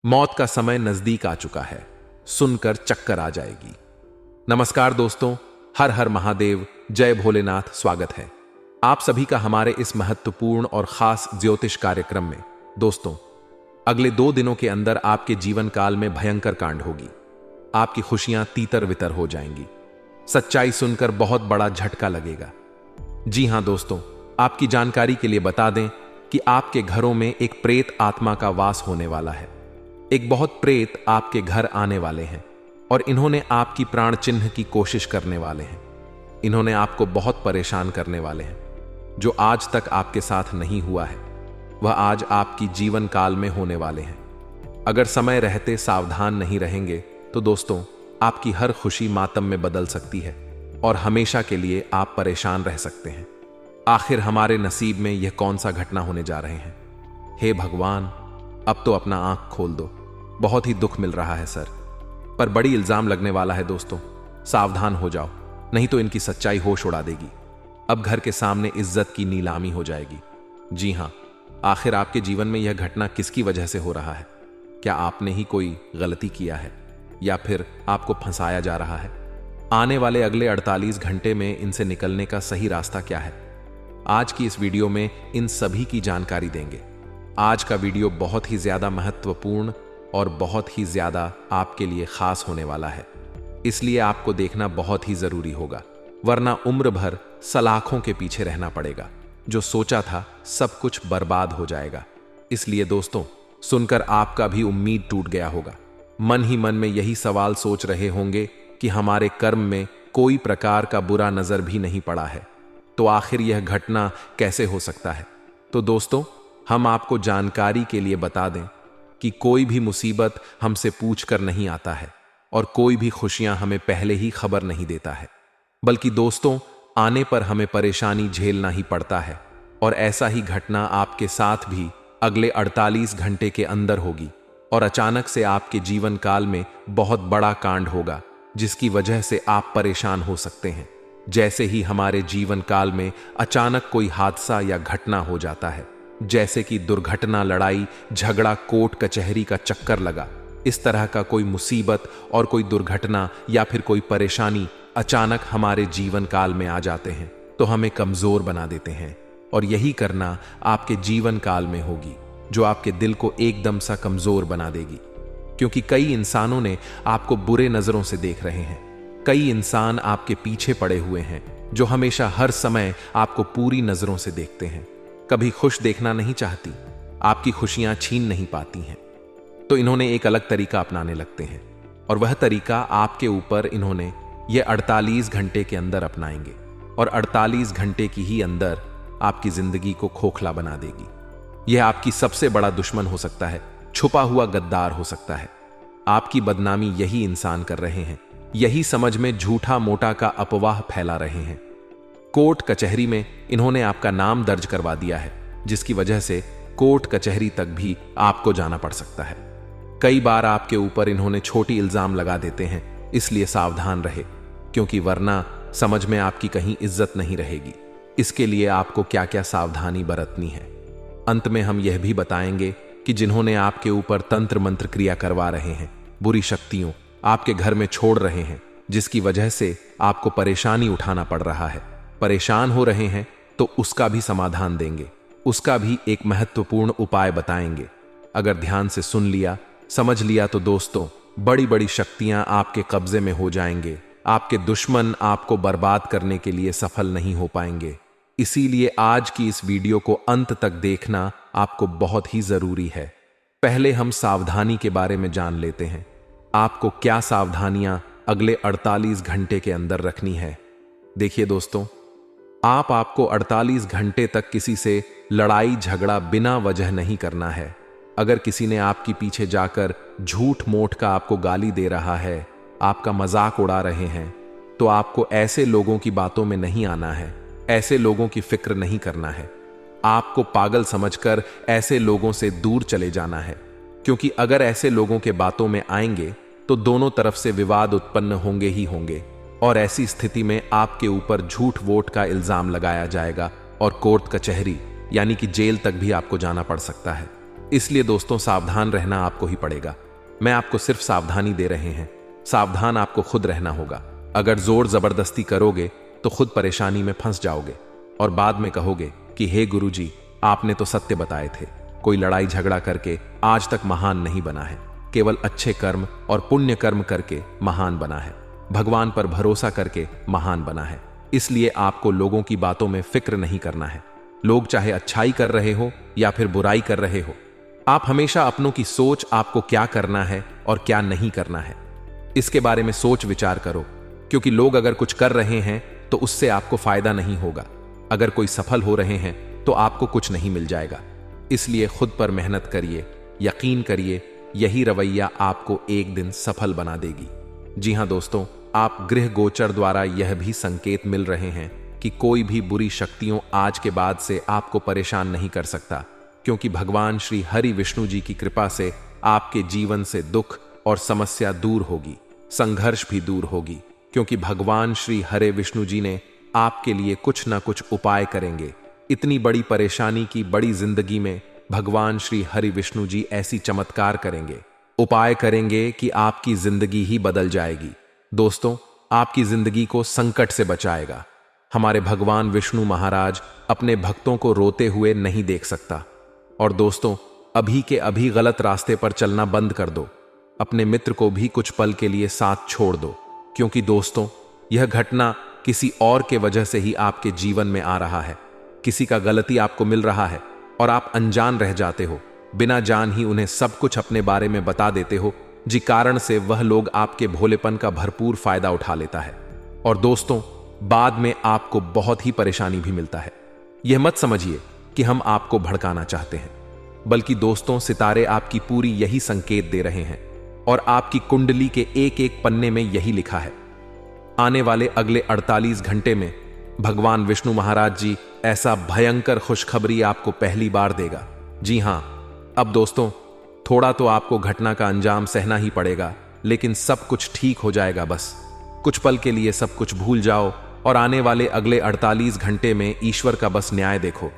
मौत का समय नजदीक आ चुका है, सुनकर चक्कर आ जाएगी। नमस्कार दोस्तों, हर हर महादेव, जय भोलेनाथ। स्वागत है आप सभी का हमारे इस महत्वपूर्ण और खास ज्योतिष कार्यक्रम में। दोस्तों, अगले 2 दिनों के अंदर आपके जीवन काल में भयंकर कांड होगी। आपकी खुशियां तीतर वितर हो जाएंगी। सच्चाई सुनकर बहुत बड़ा झटका लगेगा। जी हां दोस्तों, आपकी जानकारी के लिए बता दें कि आपके घरों में एक प्रेत आत्मा का वास होने वाला है। एक बहुत प्रेत आपके घर आने वाले हैं और इन्होंने आपकी प्राण चिन्ह की कोशिश करने वाले हैं। इन्होंने आपको बहुत परेशान करने वाले हैं। जो आज तक आपके साथ नहीं हुआ है वह आज आपकी जीवन काल में होने वाले हैं। अगर समय रहते सावधान नहीं रहेंगे तो दोस्तों, आपकी हर खुशी मातम में बदल सकती है और हमेशा के लिए आप परेशान रह सकते हैं। आखिर हमारे नसीब में यह कौन सा घटना होने जा रहे हैं? हे भगवान, अब तो अपना आंख खोल दो। बहुत ही दुख मिल रहा है सर, पर बड़ी इल्जाम लगने वाला है दोस्तों। सावधान हो जाओ, नहीं तो इनकी सच्चाई होश उड़ा देगी। अब घर के सामने इज्जत की नीलामी हो जाएगी। जी हां, आखिर आपके जीवन में यह घटना किसकी वजह से हो रहा है? क्या आपने ही कोई गलती किया है या फिर आपको फंसाया जा रहा है? आने वाले अगले 48 घंटे में इनसे निकलने का सही रास्ता क्या है? आज की इस वीडियो में इन सभी की जानकारी देंगे। आज का वीडियो बहुत ही ज्यादा महत्वपूर्ण और बहुत ही ज्यादा आपके लिए खास होने वाला है, इसलिए आपको देखना बहुत ही जरूरी होगा, वरना उम्र भर सलाखों के पीछे रहना पड़ेगा। जो सोचा था सब कुछ बर्बाद हो जाएगा। इसलिए दोस्तों, सुनकर आपका भी उम्मीद टूट गया होगा। मन ही मन में यही सवाल सोच रहे होंगे कि हमारे कर्म में कोई प्रकार का बुरा नजर भी नहीं पड़ा है, तो आखिर यह घटना कैसे हो सकता है? तो दोस्तों, हम आपको जानकारी के लिए बता दें कि कोई भी मुसीबत हमसे पूछकर नहीं आता है और कोई भी खुशियां हमें पहले ही खबर नहीं देता है, बल्कि दोस्तों, आने पर हमें परेशानी झेलना ही पड़ता है। और ऐसा ही घटना आपके साथ भी अगले 48 घंटे के अंदर होगी और अचानक से आपके जीवन काल में बहुत बड़ा कांड होगा, जिसकी वजह से आप परेशान हो सकते हैं। जैसे ही हमारे जीवन काल में अचानक कोई हादसा या घटना हो जाता है, जैसे कि दुर्घटना, लड़ाई झगड़ा, कोर्ट कचहरी का चक्कर लगा, इस तरह का कोई मुसीबत और कोई दुर्घटना या फिर कोई परेशानी अचानक हमारे जीवन काल में आ जाते हैं तो हमें कमजोर बना देते हैं। और यही करना आपके जीवन काल में होगी, जो आपके दिल को एकदम सा कमजोर बना देगी। क्योंकि कई इंसानों ने आपको बुरे नजरों से देख रहे हैं। कई इंसान आपके पीछे पड़े हुए हैं जो हमेशा हर समय आपको पूरी नजरों से देखते हैं। कभी खुश देखना नहीं चाहती, आपकी खुशियां छीन नहीं पाती हैं, तो इन्होंने एक अलग तरीका अपनाने लगते हैं और वह तरीका आपके ऊपर इन्होंने ये 48 घंटे के अंदर अपनाएंगे और 48 घंटे की ही अंदर आपकी जिंदगी को खोखला बना देगी। यह आपकी सबसे बड़ा दुश्मन हो सकता है, छुपा हुआ गद्दार हो सकता है। आपकी बदनामी यही इंसान कर रहे हैं, यही समझ में झूठा मोटा का अपवाह फैला रहे हैं। कोर्ट कचहरी में इन्होंने आपका नाम दर्ज करवा दिया है, जिसकी वजह से कोर्ट कचहरी तक भी आपको जाना पड़ सकता है। कई बार आपके ऊपर इन्होंने छोटी इल्जाम लगा देते हैं, इसलिए सावधान रहे, क्योंकि वरना समझ में आपकी कहीं इज्जत नहीं रहेगी। इसके लिए आपको क्या क्या सावधानी बरतनी है, अंत में हम यह भी बताएंगे कि जिन्होंने आपके ऊपर तंत्र मंत्र क्रिया करवा रहे हैं, बुरी शक्तियों आपके घर में छोड़ रहे हैं, जिसकी वजह से आपको परेशानी उठाना पड़ रहा है, परेशान हो रहे हैं, तो उसका भी समाधान देंगे, उसका भी एक महत्वपूर्ण उपाय बताएंगे। अगर ध्यान से सुन लिया, समझ लिया तो दोस्तों, बड़ी बड़ी शक्तियां आपके कब्जे में हो जाएंगे। आपके दुश्मन आपको बर्बाद करने के लिए सफल नहीं हो पाएंगे। इसीलिए आज की इस वीडियो को अंत तक देखना आपको बहुत ही जरूरी है। पहले हम सावधानी के बारे में जान लेते हैं। आपको क्या सावधानियां अगले 48 घंटे के अंदर रखनी है? देखिए दोस्तों, आपको 48 घंटे तक किसी से लड़ाई झगड़ा बिना वजह नहीं करना है। अगर किसी ने आपके पीछे जाकर झूठ मोट का आपको गाली दे रहा है, आपका मजाक उड़ा रहे हैं, तो आपको ऐसे लोगों की बातों में नहीं आना है, ऐसे लोगों की फिक्र नहीं करना है। आपको पागल समझकर ऐसे लोगों से दूर चले जाना है, क्योंकि अगर ऐसे लोगों के बातों में आएंगे तो दोनों तरफ से विवाद उत्पन्न होंगे ही होंगे और ऐसी स्थिति में आपके ऊपर झूठ वोट का इल्जाम लगाया जाएगा और कोर्ट कचहरी यानी कि जेल तक भी आपको जाना पड़ सकता है। इसलिए दोस्तों सावधान रहना आपको ही पड़ेगा। मैं आपको सिर्फ सावधानी दे रहे हैं, सावधान आपको खुद रहना होगा। अगर जोर जबरदस्ती करोगे तो खुद परेशानी में फंस जाओगे और बाद में कहोगे कि हे गुरुजी, आपने तो सत्य बताए थे। कोई लड़ाई झगड़ा करके आज तक महान नहीं बना है, केवल अच्छे कर्म और पुण्य कर्म करके महान बना है, भगवान पर भरोसा करके महान बना है। इसलिए आपको लोगों की बातों में फिक्र नहीं करना है। लोग चाहे अच्छाई कर रहे हो या फिर बुराई कर रहे हो, आप हमेशा अपनों की सोच आपको क्या करना है और क्या नहीं करना है, इसके बारे में सोच विचार करो। क्योंकि लोग अगर कुछ कर रहे हैं तो उससे आपको फायदा नहीं होगा। अगर कोई सफल हो रहे हैं तो आपको कुछ नहीं मिल जाएगा। इसलिए खुद पर मेहनत करिए, यकीन करिए, यही रवैया आपको एक दिन सफल बना देगी। जी हां दोस्तों, आप गृह गोचर द्वारा यह भी संकेत मिल रहे हैं कि कोई भी बुरी शक्तियों आज के बाद से आपको परेशान नहीं कर सकता, क्योंकि भगवान श्री हरि विष्णु जी की कृपा से आपके जीवन से दुख और समस्या दूर होगी, संघर्ष भी दूर होगी, क्योंकि भगवान श्री हरे विष्णु जी ने आपके लिए कुछ ना कुछ उपाय करेंगे। इतनी बड़ी परेशानी की बड़ी जिंदगी में भगवान श्री हरि विष्णु जी ऐसी चमत्कार करेंगे, उपाय करेंगे कि आपकी जिंदगी ही बदल जाएगी। दोस्तों, आपकी जिंदगी को संकट से बचाएगा। हमारे भगवान विष्णु महाराज अपने भक्तों को रोते हुए नहीं देख सकता। और दोस्तों, अभी के अभी गलत रास्ते पर चलना बंद कर दो। अपने मित्र को भी कुछ पल के लिए साथ छोड़ दो, क्योंकि दोस्तों यह घटना किसी और के वजह से ही आपके जीवन में आ रहा है। किसी का गलती आपको मिल रहा है और आप अनजान रह जाते हो, बिना जान ही उन्हें सब कुछ अपने बारे में बता देते हो, जिस कारण से वह लोग आपके भोलेपन का भरपूर फायदा उठा लेता है। और दोस्तों, बाद में आपको बहुत ही परेशानी भी मिलता है। यह मत समझिए कि हम आपको भड़काना चाहते हैं, बल्कि दोस्तों सितारे आपकी पूरी यही संकेत दे रहे हैं और आपकी कुंडली के एक एक पन्ने में यही लिखा है। आने वाले अगले 48 घंटे में भगवान विष्णु महाराज जी ऐसा भयंकर खुशखबरी आपको पहली बार देगा। जी हां, अब दोस्तों थोड़ा तो आपको घटना का अंजाम सहना ही पड़ेगा, लेकिन सब कुछ ठीक हो जाएगा। बस कुछ पल के लिए सब कुछ भूल जाओ और आने वाले अगले 48 घंटे में ईश्वर का बस न्याय देखो।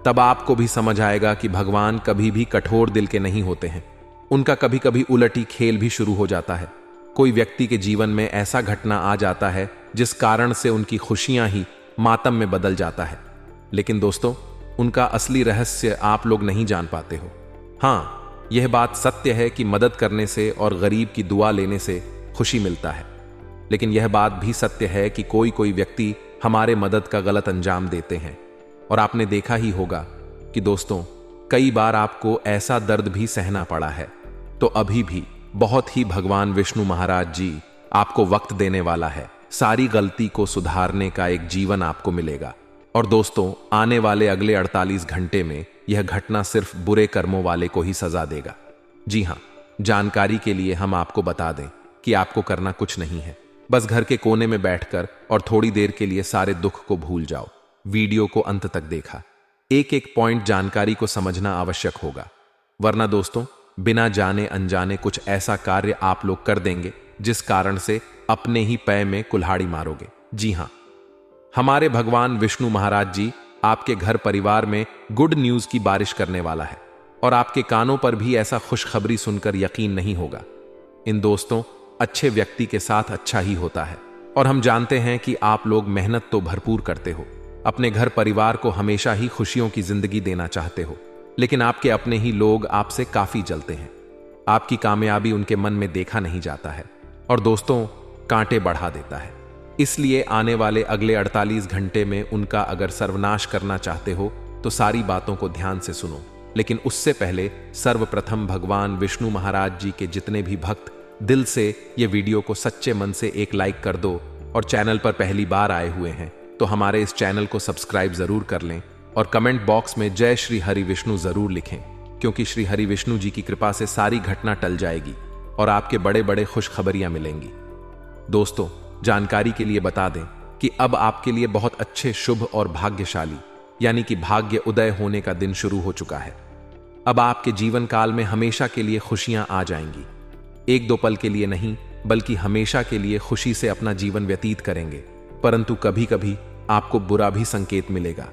तब आपको भी समझ आएगा कि भगवान कभी भी कठोर दिल के नहीं होते हैं। उनका कभी कभी उलटी खेल भी शुरू हो जाता है। कोई व्यक्ति के जीवन में ऐसा घटना आ जाता है जिस कारण से उनकी खुशियां ही मातम में बदल जाता है, लेकिन दोस्तों उनका असली रहस्य आप लोग नहीं जान पाते हो। हाँ, यह बात सत्य है कि मदद करने से और गरीब की दुआ लेने से खुशी मिलता है, लेकिन यह बात भी सत्य है कि कोई कोई व्यक्ति हमारे मदद का गलत अंजाम देते हैं। और आपने देखा ही होगा कि दोस्तों कई बार आपको ऐसा दर्द भी सहना पड़ा है। तो अभी भी बहुत ही भगवान विष्णु महाराज जी आपको वक्त देने वाला है। सारी गलती को सुधारने का एक जीवन आपको मिलेगा। और दोस्तों, आने वाले अगले 48 घंटे में यह घटना सिर्फ बुरे कर्मों वाले को ही सजा देगा। जी हां, जानकारी के लिए हम आपको बता दें कि आपको करना कुछ नहीं है। बस घर के कोने में बैठकर और थोड़ी देर के लिए सारे दुख को भूल जाओ। वीडियो को अंत तक देखा, एक एक पॉइंट जानकारी को समझना आवश्यक होगा, वरना दोस्तों बिना जाने अनजाने कुछ ऐसा कार्य आप लोग कर देंगे जिस कारण से अपने ही पैर में कुल्हाड़ी मारोगे। जी हां, हमारे भगवान विष्णु महाराज जी आपके घर परिवार में गुड न्यूज की बारिश करने वाला है और आपके कानों पर भी ऐसा खुशखबरी सुनकर यकीन नहीं होगा। इन दोस्तों, अच्छे व्यक्ति के साथ अच्छा ही होता है और हम जानते हैं कि आप लोग मेहनत तो भरपूर करते हो, अपने घर परिवार को हमेशा ही खुशियों की जिंदगी देना चाहते हो, लेकिन आपके अपने ही लोग आपसे काफी जलते हैं। आपकी कामयाबी उनके मन में देखा नहीं जाता है और दोस्तों कांटे बढ़ा देता है। इसलिए आने वाले अगले 48 घंटे में उनका अगर सर्वनाश करना चाहते हो तो सारी बातों को ध्यान से सुनो। लेकिन उससे पहले सर्वप्रथम भगवान विष्णु महाराज जी के जितने भी भक्त दिल से ये वीडियो को सच्चे मन से एक लाइक कर दो और चैनल पर पहली बार आए हुए हैं तो हमारे इस चैनल को सब्सक्राइब जरूर कर लें और कमेंट बॉक्स में जय श्री हरि विष्णु जरूर लिखें, क्योंकि श्री हरि विष्णु जी की कृपा से सारी घटना टल जाएगी और आपके बड़े बड़े खुशखबरियां मिलेंगी। दोस्तों, जानकारी के लिए बता दें कि अब आपके लिए बहुत अच्छे, शुभ और भाग्यशाली यानी कि भाग्य उदय होने का दिन शुरू हो चुका है। अब आपके जीवन काल में हमेशा के लिए खुशियां आ जाएंगी। एक दो पल के लिए नहीं, बल्कि हमेशा के लिए खुशी से अपना जीवन व्यतीत करेंगे। परंतु कभी कभी आपको बुरा भी संकेत मिलेगा।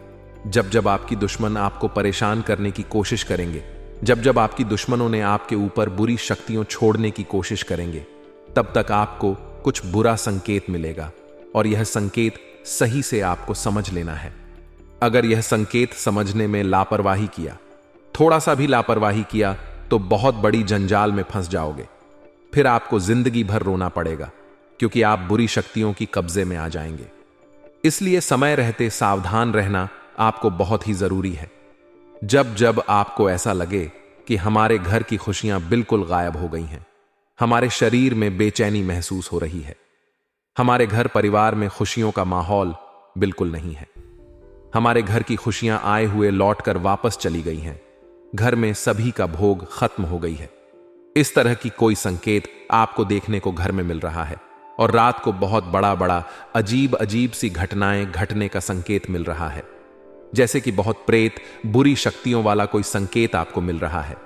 जब जब आपकी दुश्मन आपको परेशान करने की कोशिश करेंगे जब जब आपकी दुश्मनों ने आपके ऊपर बुरी शक्तियों छोड़ने की कोशिश करेंगे, तब तक आपको कुछ बुरा संकेत मिलेगा और यह संकेत सही से आपको समझ लेना है। अगर यह संकेत समझने में लापरवाही किया, थोड़ा सा भी लापरवाही किया, तो बहुत बड़ी जंजाल में फंस जाओगे। फिर आपको जिंदगी भर रोना पड़ेगा, क्योंकि आप बुरी शक्तियों की कब्जे में आ जाएंगे। इसलिए समय रहते सावधान रहना आपको बहुत ही जरूरी है। जब जब आपको ऐसा लगे कि हमारे घर की खुशियां बिल्कुल गायब हो गई हैं, हमारे शरीर में बेचैनी महसूस हो रही है, हमारे घर परिवार में खुशियों का माहौल बिल्कुल नहीं है, हमारे घर की खुशियां आए हुए लौटकर वापस चली गई हैं, घर में सभी का भोग खत्म हो गई है, इस तरह की कोई संकेत आपको देखने को घर में मिल रहा है और रात को बहुत बड़ा बड़ा अजीब अजीब सी घटनाएं घटने का संकेत मिल रहा है, जैसे कि बहुत प्रेत बुरी शक्तियों वाला कोई संकेत आपको मिल रहा है,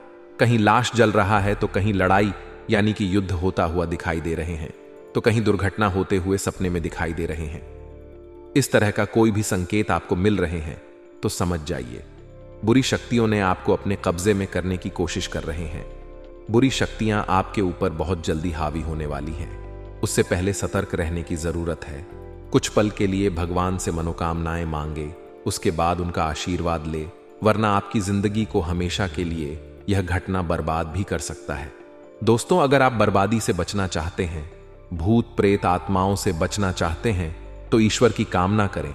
कहीं लाश जल रहा है तो कहीं लड़ाई यानी कि युद्ध होता हुआ दिखाई दे रहे हैं, तो कहीं दुर्घटना होते हुए सपने में दिखाई दे रहे हैं। इस तरह का कोई भी संकेत आपको मिल रहे हैं तो समझ जाइए, बुरी शक्तियों ने आपको अपने कब्जे में करने की कोशिश कर रहे हैं। बुरी शक्तियां आपके ऊपर बहुत जल्दी हावी होने वाली हैं। उससे पहले सतर्क रहने की जरूरत है। कुछ पल के लिए भगवान से मनोकामनाएं मांगे, उसके बाद उनका आशीर्वाद ले, वरना आपकी जिंदगी को हमेशा के लिए यह घटना बर्बाद भी कर सकता है। दोस्तों, अगर आप बर्बादी से बचना चाहते हैं, भूत प्रेत आत्माओं से बचना चाहते हैं, तो ईश्वर की कामना करें।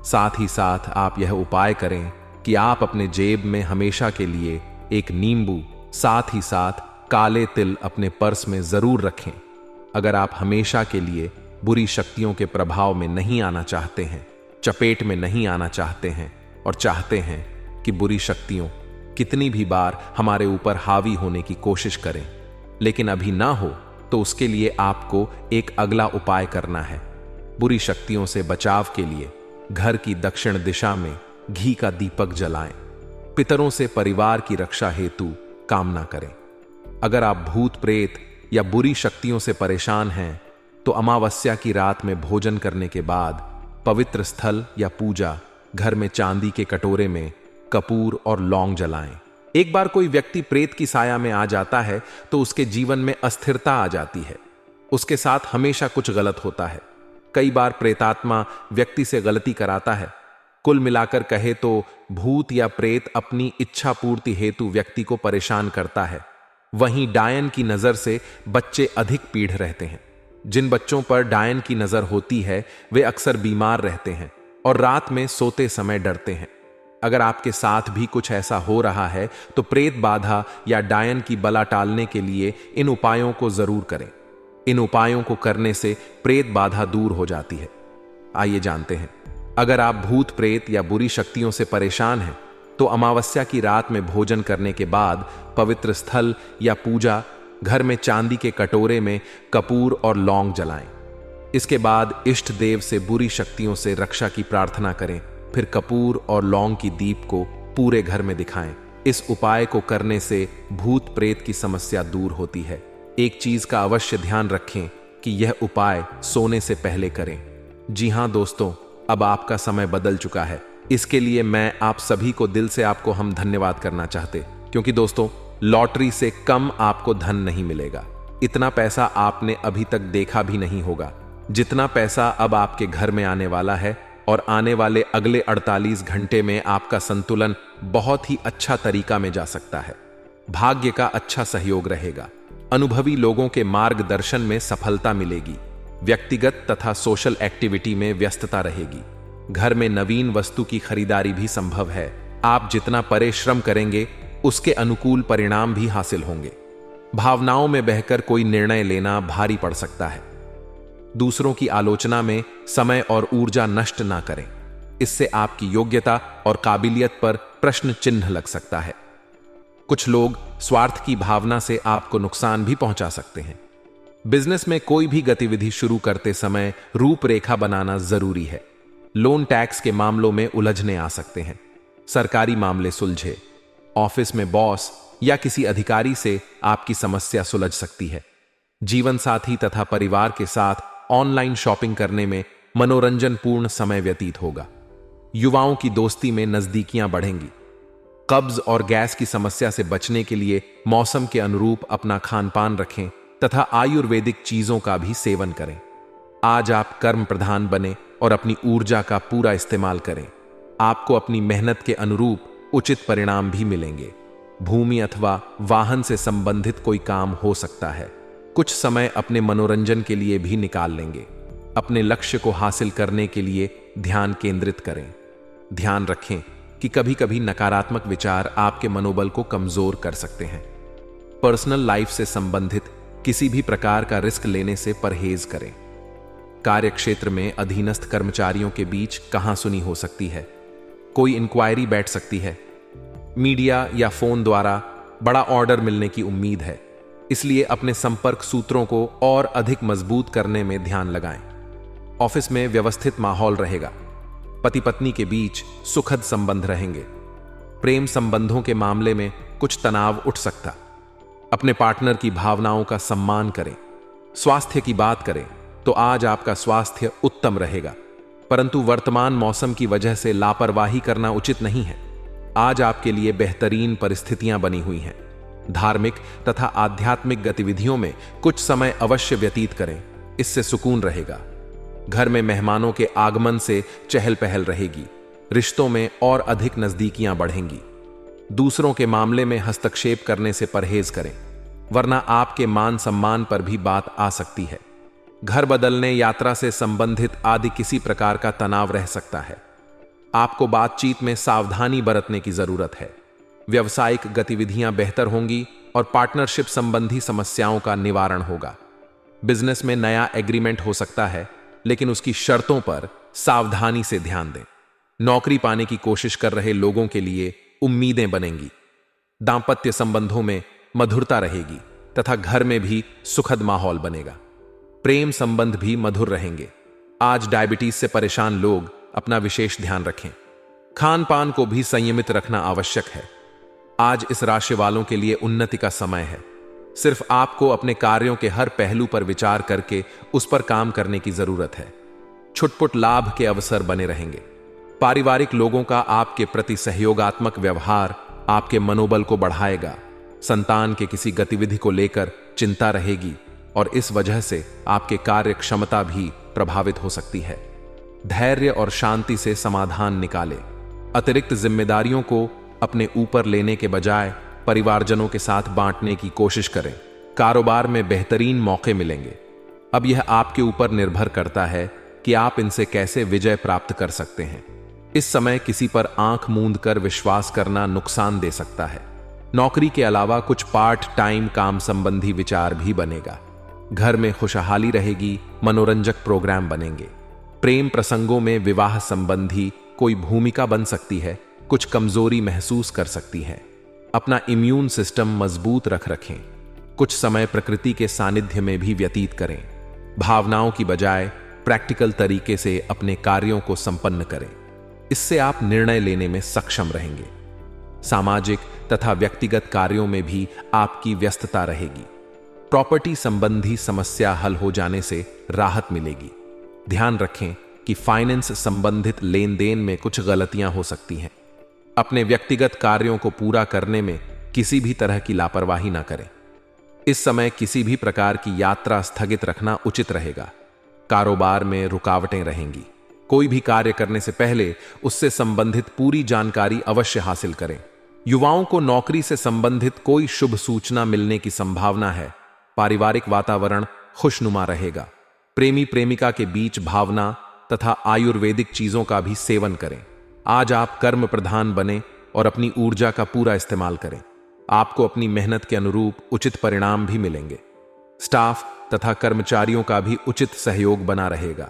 साथ ही साथ आप यह उपाय करें कि आप अपने जेब में हमेशा के लिए एक नींबू, साथ ही साथ काले तिल अपने पर्स में जरूर रखें। अगर आप हमेशा के लिए बुरी शक्तियों के प्रभाव में नहीं आना चाहते हैं, चपेट में नहीं आना चाहते हैं और चाहते हैं कि बुरी शक्तियों कितनी भी बार हमारे ऊपर हावी होने की कोशिश करें लेकिन अभी ना हो, तो उसके लिए आपको एक अगला उपाय करना है। बुरी शक्तियों से बचाव के लिए घर की दक्षिण दिशा में घी का दीपक जलाएं। पितरों से परिवार की रक्षा हेतु कामना करें। अगर आप भूत प्रेत या बुरी शक्तियों से परेशान हैं, तो अमावस्या की रात में भोजन करने के बाद पवित्र स्थल या पूजा घर में चांदी के कटोरे में कपूर और लौंग जलाएं। एक बार कोई व्यक्ति प्रेत की साया में आ जाता है तो उसके जीवन में अस्थिरता आ जाती है, उसके साथ हमेशा कुछ गलत होता है। कई बार प्रेतात्मा व्यक्ति से गलती कराता है। कुल मिलाकर कहे तो भूत या प्रेत अपनी इच्छा पूर्ति हेतु व्यक्ति को परेशान करता है। वहीं डायन की नजर से बच्चे अधिक पीढ़ रहते हैं। जिन बच्चों पर डायन की नजर होती है वे अक्सर बीमार रहते हैं और रात में सोते समय डरते हैं। अगर आपके साथ भी कुछ ऐसा हो रहा है तो प्रेत बाधा या डायन की बला टालने के लिए इन उपायों को जरूर करें। इन उपायों को करने से प्रेत बाधा दूर हो जाती है। आइए जानते हैं। अगर आप भूत प्रेत या बुरी शक्तियों से परेशान हैं, तो अमावस्या की रात में भोजन करने के बाद पवित्र स्थल या पूजा घर में चांदी के कटोरे में कपूर और लौंग जलाएं। इसके बाद इष्ट देव से बुरी शक्तियों से रक्षा की प्रार्थना करें। फिर कपूर और लौंग की दीप को पूरे घर में दिखाएं। इस उपाय को करने से भूत प्रेत की समस्या दूर होती है। एक चीज का अवश्य ध्यान रखें कि यह उपाय सोने से पहले करें। जी हां दोस्तों, अब आपका समय बदल चुका है। इसके लिए मैं आप सभी को दिल से आपको हम धन्यवाद करना चाहते, क्योंकि दोस्तों लॉटरी से कम आपको धन नहीं मिलेगा। इतना पैसा आपने अभी तक देखा भी नहीं होगा जितना पैसा अब आपके घर में आने वाला है। और आने वाले अगले 48 घंटे में आपका संतुलन बहुत ही अच्छा तरीका में जा सकता है। भाग्य का अच्छा सहयोग रहेगा। अनुभवी लोगों के मार्गदर्शन में सफलता मिलेगी। व्यक्तिगत तथा सोशल एक्टिविटी में व्यस्तता रहेगी। घर में नवीन वस्तु की खरीदारी भी संभव है। आप जितना परिश्रम करेंगे उसके अनुकूल परिणाम भी हासिल होंगे। भावनाओं में बहकर कोई निर्णय लेना भारी पड़ सकता है। दूसरों की आलोचना में समय और ऊर्जा नष्ट ना करें, इससे आपकी योग्यता और काबिलियत पर प्रश्न चिन्ह लग सकता है। कुछ लोग स्वार्थ की भावना से आपको नुकसान भी पहुंचा सकते हैं। बिजनेस में कोई भी गतिविधि शुरू करते समय रूपरेखा बनाना जरूरी है। लोन टैक्स के मामलों में उलझने आ सकते हैं। सरकारी मामले सुलझे। ऑफिस में बॉस या किसी अधिकारी से आपकी समस्या सुलझ सकती है। जीवन साथी तथा परिवार के साथ ऑनलाइन शॉपिंग करने में मनोरंजन पूर्ण समय व्यतीत होगा। युवाओं की दोस्ती में नजदीकियां बढ़ेंगी। कब्ज और गैस की समस्या से बचने के लिए मौसम के अनुरूप अपना खान पान रखें तथा आयुर्वेदिक चीजों का भी सेवन करें। आज आप कर्म प्रधान बने और अपनी ऊर्जा का पूरा इस्तेमाल करें। आपको अपनी मेहनत के अनुरूप उचित परिणाम भी मिलेंगे। भूमि अथवा वाहन से संबंधित कोई काम हो सकता है। कुछ समय अपने मनोरंजन के लिए भी निकाल लेंगे। अपने लक्ष्य को हासिल करने के लिए ध्यान केंद्रित करें। ध्यान रखें कि कभी कभी नकारात्मक विचार आपके मनोबल को कमजोर कर सकते हैं। पर्सनल लाइफ से संबंधित किसी भी प्रकार का रिस्क लेने से परहेज करें। कार्यक्षेत्र में अधीनस्थ कर्मचारियों के बीच कहासुनी हो सकती है। कोई इंक्वायरी बैठ सकती है। मीडिया या फोन द्वारा बड़ा ऑर्डर मिलने की उम्मीद है, इसलिए अपने संपर्क सूत्रों को और अधिक मजबूत करने में ध्यान लगाएं। ऑफिस में व्यवस्थित माहौल रहेगा। पति पत्नी के बीच सुखद संबंध रहेंगे। प्रेम संबंधों के मामले में कुछ तनाव उठ सकता। अपने पार्टनर की भावनाओं का सम्मान करें। स्वास्थ्य की बात करें तो आज आपका स्वास्थ्य उत्तम रहेगा, परंतु वर्तमान मौसम की वजह से लापरवाही करना उचित नहीं है। आज आपके लिए बेहतरीन परिस्थितियां बनी हुई हैं। धार्मिक तथा आध्यात्मिक गतिविधियों में कुछ समय अवश्य व्यतीत करें, इससे सुकून रहेगा। घर में मेहमानों के आगमन से चहल पहल रहेगी। रिश्तों में और अधिक नजदीकियां बढ़ेंगी। दूसरों के मामले में हस्तक्षेप करने से परहेज करें, वरना आपके मान सम्मान पर भी बात आ सकती है। घर बदलने, यात्रा से संबंधित आदि किसी प्रकार का तनाव रह सकता है। आपको बातचीत में सावधानी बरतने की जरूरत है। व्यावसायिक गतिविधियां बेहतर होंगी और पार्टनरशिप संबंधी समस्याओं का निवारण होगा। बिजनेस में नया एग्रीमेंट हो सकता है, लेकिन उसकी शर्तों पर सावधानी से ध्यान दें। नौकरी पाने की कोशिश कर रहे लोगों के लिए उम्मीदें बनेंगी। दांपत्य संबंधों में मधुरता रहेगी तथा घर में भी सुखद माहौल बनेगा। प्रेम संबंध भी मधुर रहेंगे। आज डायबिटीज से परेशान लोग अपना विशेष ध्यान रखें। खान पान को भी संयमित रखना आवश्यक है। आज इस राशि वालों के लिए उन्नति का समय है। सिर्फ आपको अपने कार्यों के हर पहलू पर विचार करके उस पर काम करने की जरूरत है। छुटपुट लाभ के अवसर बने रहेंगे। पारिवारिक लोगों का आपके प्रति सहयोगात्मक व्यवहार आपके मनोबल को बढ़ाएगा। संतान के किसी गतिविधि को लेकर चिंता रहेगी और इस वजह से आपके कार्य क्षमता भी प्रभावित हो सकती है। धैर्य और शांति से समाधान निकालें। अतिरिक्त जिम्मेदारियों को अपने ऊपर लेने के बजाय परिवारजनों के साथ बांटने की कोशिश करें। कारोबार में बेहतरीन मौके मिलेंगे। अब यह आपके ऊपर निर्भर करता है कि आप इनसे कैसे विजय प्राप्त कर सकते हैं। इस समय किसी पर आंख मूंद कर विश्वास करना नुकसान दे सकता है। नौकरी के अलावा कुछ पार्ट टाइम काम संबंधी विचार भी बनेगा। घर में खुशहाली रहेगी। मनोरंजक प्रोग्राम बनेंगे। प्रेम प्रसंगों में विवाह संबंधी कोई भूमिका बन सकती है। कुछ कमजोरी महसूस कर सकती है। अपना इम्यून सिस्टम मजबूत रखें। कुछ समय प्रकृति के सानिध्य में भी व्यतीत करें। भावनाओं की बजाय प्रैक्टिकल तरीके से अपने कार्यों को संपन्न करें। इससे आप निर्णय लेने में सक्षम रहेंगे। सामाजिक तथा व्यक्तिगत कार्यों में भी आपकी व्यस्तता रहेगी। प्रॉपर्टी संबंधी समस्या हल हो जाने से राहत मिलेगी। ध्यान रखें कि फाइनेंस संबंधित लेन देन में कुछ गलतियां हो सकती हैं। अपने व्यक्तिगत कार्यों को पूरा करने में किसी भी तरह की लापरवाही ना करें। इस समय किसी भी प्रकार की यात्रा स्थगित रखना उचित रहेगा। कारोबार में रुकावटें रहेंगी। कोई भी कार्य करने से पहले उससे संबंधित पूरी जानकारी अवश्य हासिल करें। युवाओं को नौकरी से संबंधित कोई शुभ सूचना मिलने की संभावना है। पारिवारिक वातावरण खुशनुमा रहेगा। प्रेमी प्रेमिका के बीच भावना तथा आयुर्वेदिक चीजों का भी सेवन करें। आज आप कर्म प्रधान बने और अपनी ऊर्जा का पूरा इस्तेमाल करें। आपको अपनी मेहनत के अनुरूप उचित परिणाम भी मिलेंगे। स्टाफ तथा कर्मचारियों का भी उचित सहयोग बना रहेगा।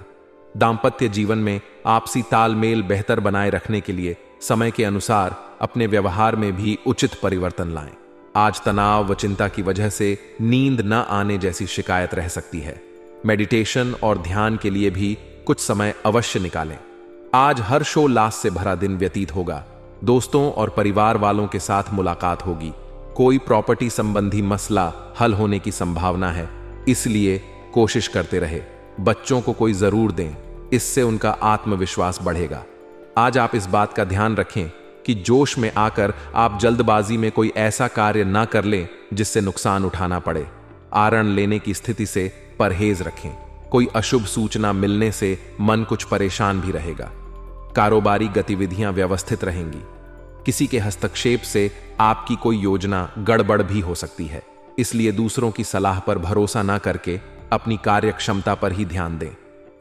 दांपत्य जीवन में आपसी तालमेल बेहतर बनाए रखने के लिए समय के अनुसार अपने व्यवहार में भी उचित परिवर्तन लाएं। आज तनाव व चिंता की वजह से नींद न आने जैसी शिकायत रह सकती है। मेडिटेशन और ध्यान के लिए भी कुछ समय अवश्य निकालें। आज हर्षोल्लास से भरा दिन व्यतीत होगा। दोस्तों और परिवार वालों के साथ मुलाकात होगी। कोई प्रॉपर्टी संबंधी मसला हल होने की संभावना है, इसलिए कोशिश करते रहे। बच्चों को कोई जरूर दें, इससे उनका आत्मविश्वास बढ़ेगा। आज आप इस बात का ध्यान रखें कि जोश में आकर आप जल्दबाजी में कोई ऐसा कार्य ना कर लें जिससे नुकसान उठाना पड़े। आरण लेने की स्थिति से परहेज रखें। कोई अशुभ सूचना मिलने से मन कुछ परेशान भी रहेगा। कारोबारी गतिविधियां व्यवस्थित रहेंगी। किसी के हस्तक्षेप से आपकी कोई योजना गड़बड़ भी हो सकती है, इसलिए दूसरों की सलाह पर भरोसा ना करके अपनी कार्य क्षमता पर ही ध्यान दें।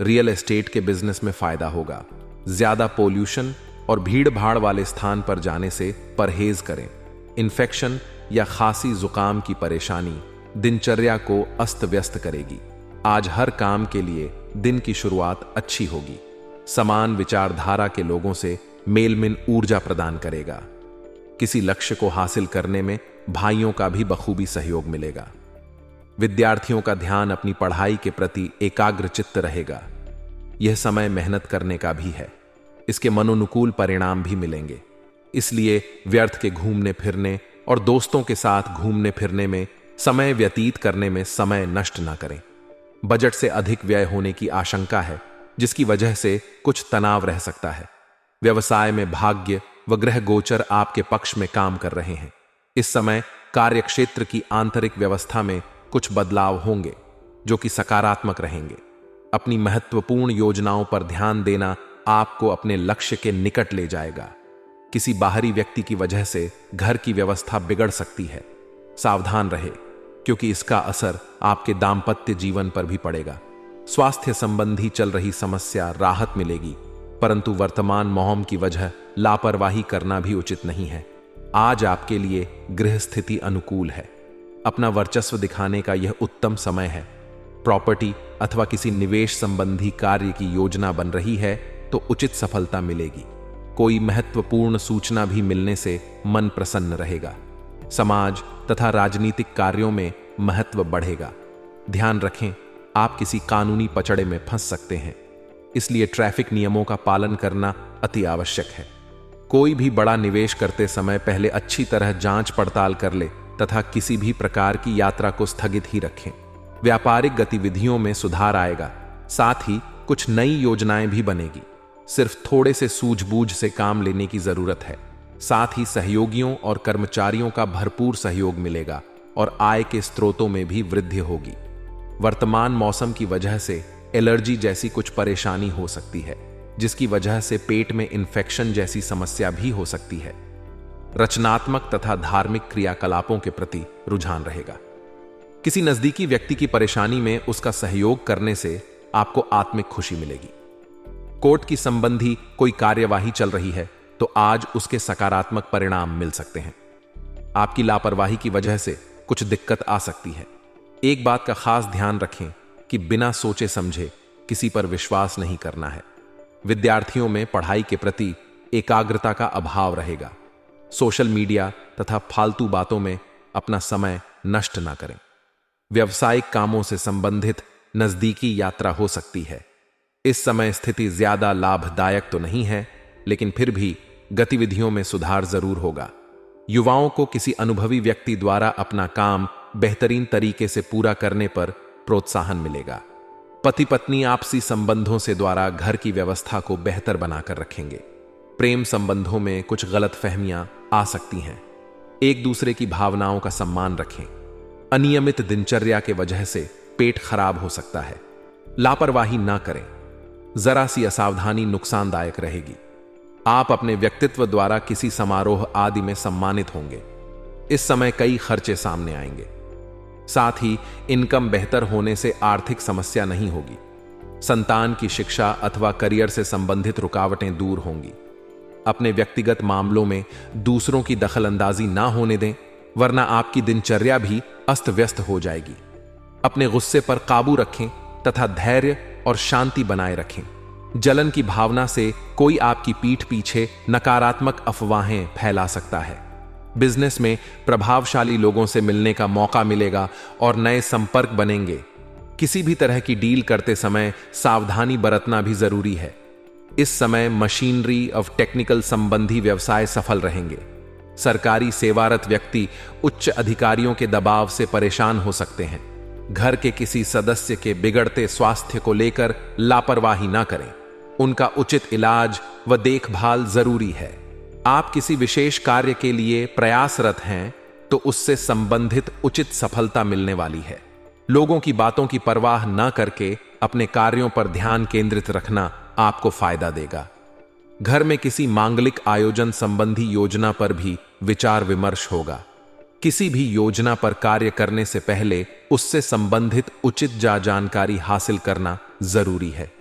रियल एस्टेट के बिजनेस में फायदा होगा। ज्यादा पोल्यूशन और भीड़ भाड़ वाले स्थान पर जाने से परहेज करें। इन्फेक्शन या खांसी जुकाम की परेशानी दिनचर्या को अस्त व्यस्त करेगी। आज हर काम के लिए दिन की शुरुआत अच्छी होगी। समान विचारधारा के लोगों से मेलमिल ऊर्जा प्रदान करेगा। किसी लक्ष्य को हासिल करने में भाइयों का भी बखूबी सहयोग मिलेगा। विद्यार्थियों का ध्यान अपनी पढ़ाई के प्रति एकाग्रचित्त रहेगा। यह समय मेहनत करने का भी है। इसके मनोनुकूल परिणाम भी मिलेंगे, इसलिए व्यर्थ के घूमने फिरने और दोस्तों के साथ घूमने फिरने में समय व्यतीत करने में समय नष्ट ना करें। बजट से अधिक व्यय होने की आशंका है, जिसकी वजह से कुछ तनाव रह सकता है। व्यवसाय में भाग्य व ग्रह गोचर आपके पक्ष में काम कर रहे हैं। इस समय कार्यक्षेत्र की आंतरिक व्यवस्था में कुछ बदलाव होंगे जो कि सकारात्मक रहेंगे। अपनी महत्वपूर्ण योजनाओं पर ध्यान देना आपको अपने लक्ष्य के निकट ले जाएगा। किसी बाहरी व्यक्ति की वजह से घर की व्यवस्था बिगड़ सकती है। सावधान रहे, क्योंकि इसका असर आपके दांपत्य जीवन पर भी पड़ेगा। स्वास्थ्य संबंधी चल रही समस्या राहत मिलेगी, परंतु वर्तमान मौसम की वजह लापरवाही करना भी उचित नहीं है। आज आपके लिए गृह स्थिति अनुकूल है। अपना वर्चस्व दिखाने का यह उत्तम समय है। प्रॉपर्टी अथवा किसी निवेश संबंधी कार्य की योजना बन रही है तो उचित सफलता मिलेगी। कोई महत्वपूर्ण सूचना भी मिलने से मन प्रसन्न रहेगा। समाज तथा राजनीतिक कार्यों में महत्व बढ़ेगा। ध्यान रखें, आप किसी कानूनी पचड़े में फंस सकते हैं, इसलिए ट्रैफिक नियमों का पालन करना अति आवश्यक है। कोई भी बड़ा निवेश करते समय पहले अच्छी तरह जांच पड़ताल कर ले तथा किसी भी प्रकार की यात्रा को स्थगित ही रखें। व्यापारिक गतिविधियों में सुधार आएगा, साथ ही कुछ नई योजनाएं भी बनेगी। सिर्फ थोड़े से सूझबूझ से काम लेने की जरूरत है। साथ ही सहयोगियों और कर्मचारियों का भरपूर सहयोग मिलेगा और आय के स्रोतों में भी वृद्धि होगी। वर्तमान मौसम की वजह से एलर्जी जैसी कुछ परेशानी हो सकती है, जिसकी वजह से पेट में इन्फेक्शन जैसी समस्या भी हो सकती है। रचनात्मक तथा धार्मिक क्रियाकलापों के प्रति रुझान रहेगा। किसी नजदीकी व्यक्ति की परेशानी में उसका सहयोग करने से आपको आत्मिक खुशी मिलेगी। कोर्ट की संबंधी कोई कार्यवाही चल रही है तो आज उसके सकारात्मक परिणाम मिल सकते हैं। आपकी लापरवाही की वजह से कुछ दिक्कत आ सकती है। एक बात का खास ध्यान रखें कि बिना सोचे समझे किसी पर विश्वास नहीं करना है। विद्यार्थियों में पढ़ाई के प्रति एकाग्रता का अभाव रहेगा। सोशल मीडिया तथा फालतू बातों में अपना समय नष्ट ना करें। व्यावसायिक कामों से संबंधित नजदीकी यात्रा हो सकती है। इस समय स्थिति ज्यादा लाभदायक तो नहीं है, लेकिन फिर भी गतिविधियों में सुधार जरूर होगा। युवाओं को किसी अनुभवी व्यक्ति द्वारा अपना काम बेहतरीन तरीके से पूरा करने पर प्रोत्साहन मिलेगा। पति पत्नी आपसी संबंधों से द्वारा घर की व्यवस्था को बेहतर बनाकर रखेंगे। प्रेम संबंधों में कुछ गलतफहमियां आ सकती हैं। एक दूसरे की भावनाओं का सम्मान रखें। अनियमित दिनचर्या के वजह से पेट खराब हो सकता है। लापरवाही ना करें। जरा सी असावधानी नुकसानदायक रहेगी। आप अपने व्यक्तित्व द्वारा किसी समारोह आदि में सम्मानित होंगे। इस समय कई खर्चे सामने आएंगे। साथ ही इनकम बेहतर होने से आर्थिक समस्या नहीं होगी। संतान की शिक्षा अथवा करियर से संबंधित रुकावटें दूर होंगी। अपने व्यक्तिगत मामलों में दूसरों की दखलंदाजी ना होने दें, वरना आपकी दिनचर्या भी अस्त व्यस्त हो जाएगी। अपने गुस्से पर काबू रखें तथा धैर्य और शांति बनाए रखें। जलन की भावना से कोई आपकी पीठ पीछे नकारात्मक अफवाहें फैला सकता है। बिजनेस में प्रभावशाली लोगों से मिलने का मौका मिलेगा और नए संपर्क बनेंगे। किसी भी तरह की डील करते समय सावधानी बरतना भी जरूरी है। इस समय मशीनरी और टेक्निकल संबंधी व्यवसाय सफल रहेंगे। सरकारी सेवारत व्यक्ति उच्च अधिकारियों के दबाव से परेशान हो सकते हैं। घर के किसी सदस्य के बिगड़ते स्वास्थ्य को लेकर लापरवाही ना करें। उनका उचित इलाज व देखभाल जरूरी है। आप किसी विशेष कार्य के लिए प्रयासरत हैं तो उससे संबंधित उचित सफलता मिलने वाली है। लोगों की बातों की परवाह न करके अपने कार्यों पर ध्यान केंद्रित रखना आपको फायदा देगा। घर में किसी मांगलिक आयोजन संबंधी योजना पर भी विचार विमर्श होगा। किसी भी योजना पर कार्य करने से पहले उससे संबंधित उचित जानकारी हासिल करना जरूरी है।